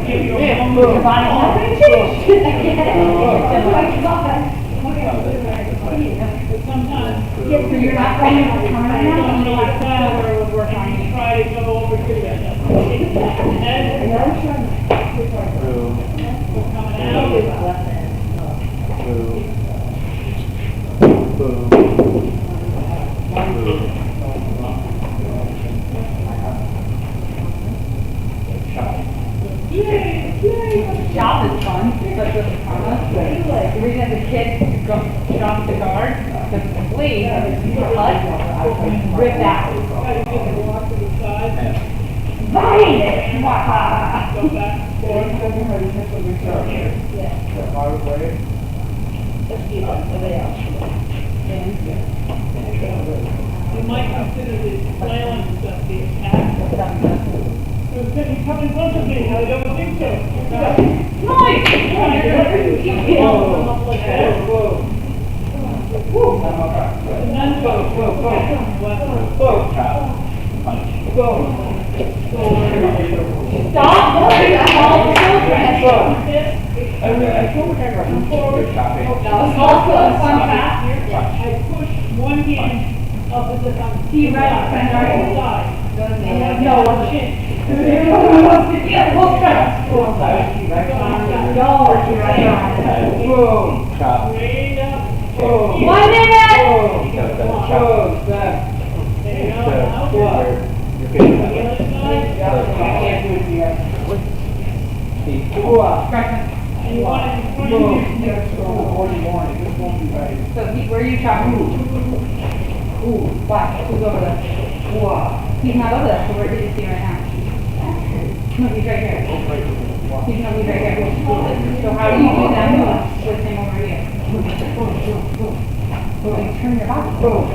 Speaker 5: Give you a
Speaker 4: Your
Speaker 5: moment.
Speaker 4: body not gonna change.
Speaker 5: Sometimes.
Speaker 4: So you're not going to turn
Speaker 5: I
Speaker 4: around,
Speaker 5: don't
Speaker 4: you
Speaker 5: know
Speaker 4: like
Speaker 5: if
Speaker 4: that,
Speaker 5: that
Speaker 4: or would work on
Speaker 5: you
Speaker 4: you.
Speaker 5: try to go over to that. And
Speaker 6: Through.
Speaker 5: coming out.
Speaker 6: Through. Boom. Boom. Shot.
Speaker 4: Shop is fun, but with the karma, the reason the kids drop the guard, the bleed, cut, rip that.
Speaker 5: Try to get the walk to the side.
Speaker 4: Right! Waha!
Speaker 5: Go back and forth. You might consider this flailing stuff the attack. You come in front of me, I don't think so.
Speaker 4: Nice!
Speaker 5: Keep pulling them up like that. And then go.
Speaker 6: Chop. Punch.
Speaker 4: Stop moving the small children!
Speaker 6: You're chopping.
Speaker 4: Small children, fun fact.
Speaker 5: I push one hand up at the
Speaker 4: See, right,
Speaker 5: side.
Speaker 4: No, one chin. Yeah, full stretch. Go, right on.
Speaker 6: Chop.
Speaker 5: Straight up.
Speaker 4: 1 minute!
Speaker 6: Chop.
Speaker 5: There you go. Now
Speaker 6: You're
Speaker 5: what?
Speaker 6: good. You're good.
Speaker 5: The other side.
Speaker 4: Stretch.
Speaker 5: And you want it in front of you.
Speaker 4: So, where are you chopping? Ooh, watch, who's over there? He's not over there, so where did you see right now? No, he's right here. He's right here. So how do you do that move with him over here? So you turn your body. Now what?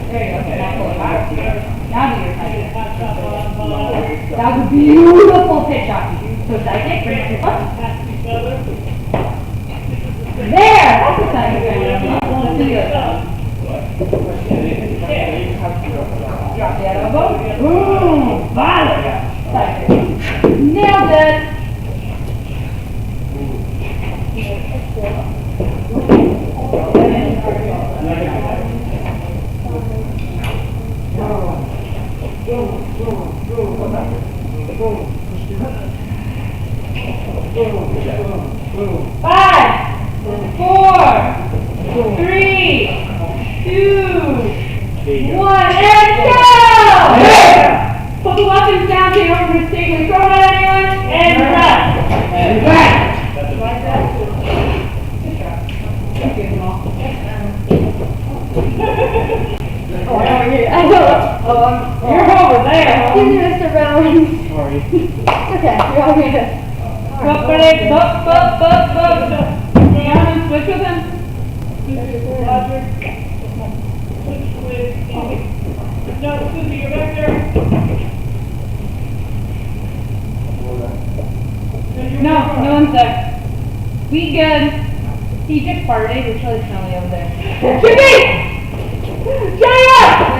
Speaker 4: There you go. Now pull it back. Now do your side. That was a beautiful pitch shot. So that's it, bring up your foot.
Speaker 5: Past each other.
Speaker 4: There! That's a side. Let's do it. Drop the elbow. Boom! Volley! Nailed it! 5, 4, 3, 2, 1, and go! Put the weapons down so you don't mistakenly throw it at anyone, and rest. You're over there.
Speaker 3: Excuse me, Mr. Brown.
Speaker 2: Sorry.
Speaker 3: Okay, you're all good.
Speaker 4: Up, you want to switch with him?
Speaker 5: Roger. Switch with Amy. No, Susie, you're back there.
Speaker 4: No one's there. We good. TJ party, it's really smelly over there. Jimmy! Johnny up!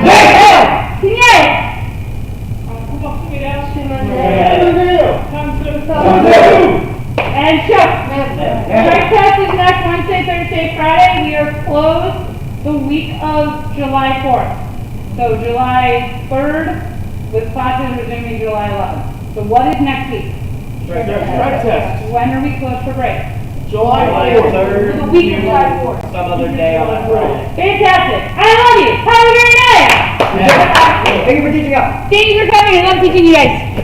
Speaker 4: Hey!
Speaker 5: Come up to me now. Come to
Speaker 4: And Chuck, drug test is next Wednesday, Thursday, Friday. We are closed the week of July 4th. So July 3rd with classes resuming July 11th. So what is next week?
Speaker 2: Drug test.
Speaker 4: When are we closed for break?
Speaker 2: July 4th.
Speaker 4: The week of July 4th.
Speaker 6: Some other day on that Friday.
Speaker 4: Fantastic. I love you. Have a great night.
Speaker 1: Thank you for teaching us.
Speaker 4: Thank you for coming. I love teaching you guys.